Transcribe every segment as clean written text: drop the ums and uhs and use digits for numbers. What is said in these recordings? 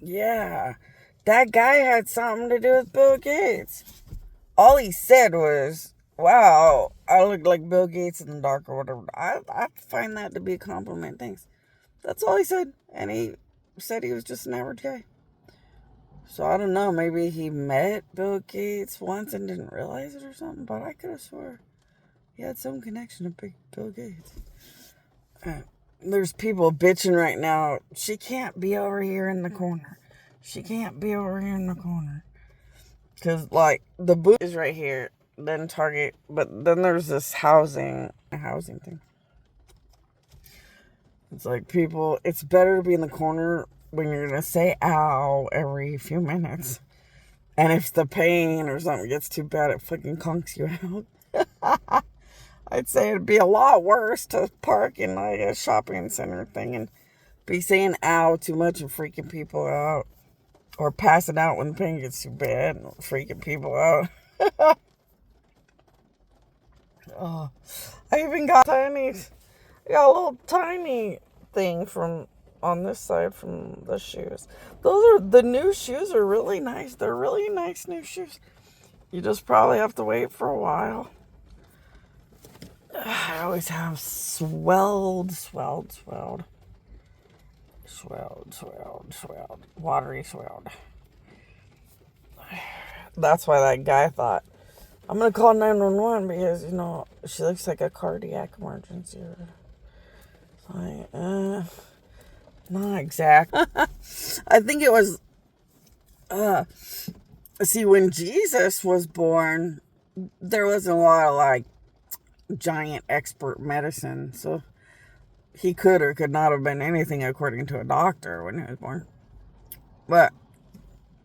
Yeah. That guy had something to do with Bill Gates. All he said was, wow, I look like Bill Gates in the dark or whatever. I find that to be a compliment. Thanks. That's all he said. And he said he was just an average guy. So I don't know. Maybe he met Bill Gates once and didn't realize it or something. But I could have swore he had some connection to Big Bill Gates. There's people bitching right now. She can't be over here in the corner. She can't be over here in the corner. Because, like, the booth is right here. Then Target. But then there's this housing thing. It's like people, it's better to be in the corner when you're going to say ow every few minutes. And if the pain or something gets too bad, it fucking conks you out. I'd say it'd be a lot worse to park in like a shopping center thing and be saying ow too much and freaking people out. Or passing out when the pain gets too bad and freaking people out. Oh, I even got a little tiny thing from on this side from the shoes. The new shoes are really nice. They're really nice new shoes. You just probably have to wait for a while. I always have swelled, watery swelled. That's why that guy thought, I'm going to call 911 because, she looks like a cardiac emergency. Like, not exact. I think it was, see, when Jesus was born, there wasn't a lot of, like, giant expert medicine. So he could or could not have been anything according to a doctor when he was born. But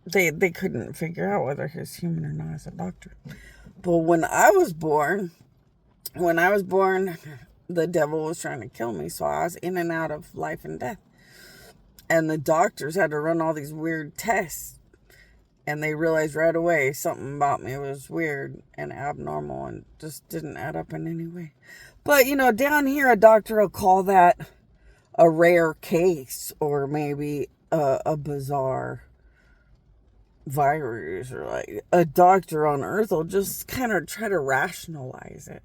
they couldn't figure out whether he was human or not as a doctor. But when I was born, the devil was trying to kill me. So I was in and out of life and death. And the doctors had to run all these weird tests. And they realized right away something about me was weird and abnormal and just didn't add up in any way. But, down here, a doctor will call that a rare case or maybe a bizarre virus, or like a doctor on Earth will just kind of try to rationalize it.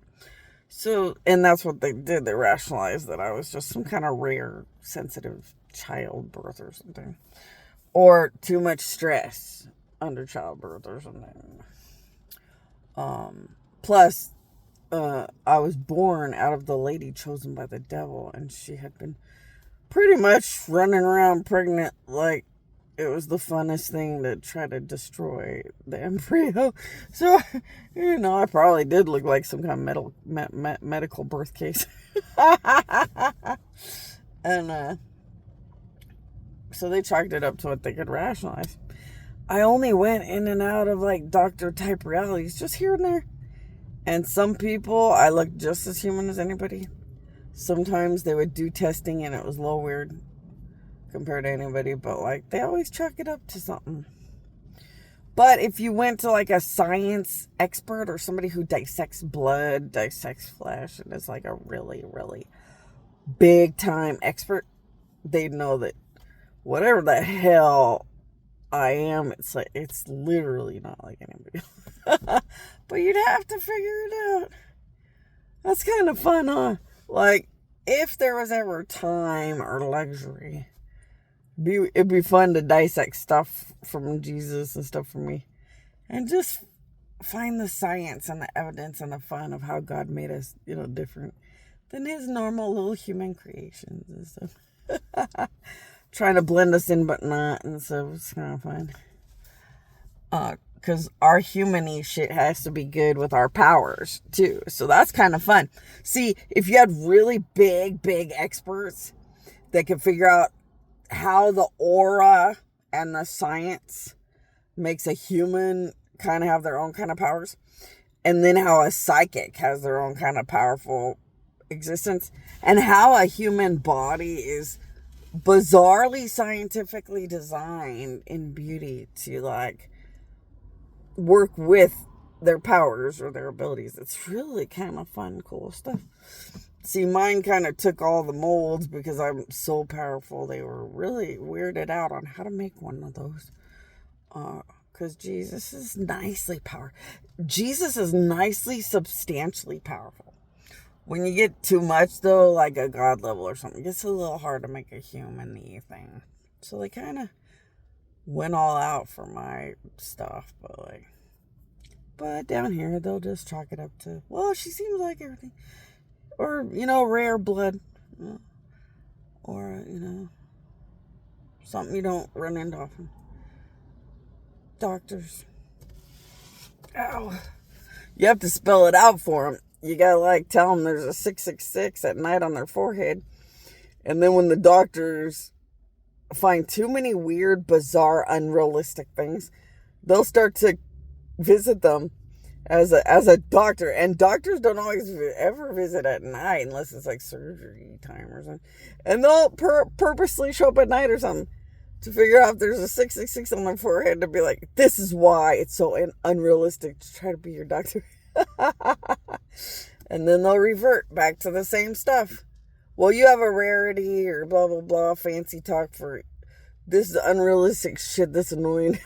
So, and that's what they did. They rationalized that I was just some kind of rare, sensitive childbirth or something. Or too much stress under childbirth or something. Plus, I was born out of the lady chosen by the devil, and she had been pretty much running around pregnant like it was the funnest thing to try to destroy the embryo. So, I probably did look like some kind of medical birth case. And so they chalked it up to what they could rationalize. I only went in and out of like doctor type realities, just here and there. And some people, I looked just as human as anybody. Sometimes they would do testing and it was a little weird compared to anybody, but like they always chalk it up to something. But if you went to like a science expert or somebody who dissects blood, dissects flesh, and is like a really, really big time expert, they'd know that whatever the hell I am, it's literally not like anybody else. But you'd have to figure it out. That's kind of fun, huh? Like, if there was ever time or luxury, it'd be fun to dissect stuff from Jesus and stuff from me. And just find the science and the evidence and the fun of how God made us, different than his normal little human creations and stuff. Trying to blend us in, but not, and so it's kind of fun. Because our human-y shit has to be good with our powers, too. So that's kind of fun. See, if you had really big experts that could figure out how the aura and the science makes a human kind of have their own kind of powers, and then how a psychic has their own kind of powerful existence, and how a human body is bizarrely scientifically designed in beauty to like work with their powers or their abilities. It's really kind of fun, cool stuff. See, mine kind of took all the molds because I'm so powerful. They were really weirded out on how to make one of those. Because Jesus is nicely powerful. Jesus is nicely, substantially powerful. When you get too much, though, like a God level or something, it gets a little hard to make a human-y thing. So they kind of went all out for my stuff. But down here, they'll just chalk it up to, well, she seems like everything. Or, rare blood. Or, something you don't run into often. Doctors. Ow. You have to spell it out for them. You gotta, tell them there's a 666 at night on their forehead. And then when the doctors find too many weird, bizarre, unrealistic things, they'll start to visit them as a doctor. And doctors don't always ever visit at night unless it's surgery time or something. And they'll purposely show up at night or something to figure out if there's a 666 on their forehead, to be like, this is why it's so unrealistic to try to be your doctor. And then they'll revert back to the same stuff. Well, you have a rarity or blah, blah, blah, fancy talk for this is unrealistic shit that's annoying.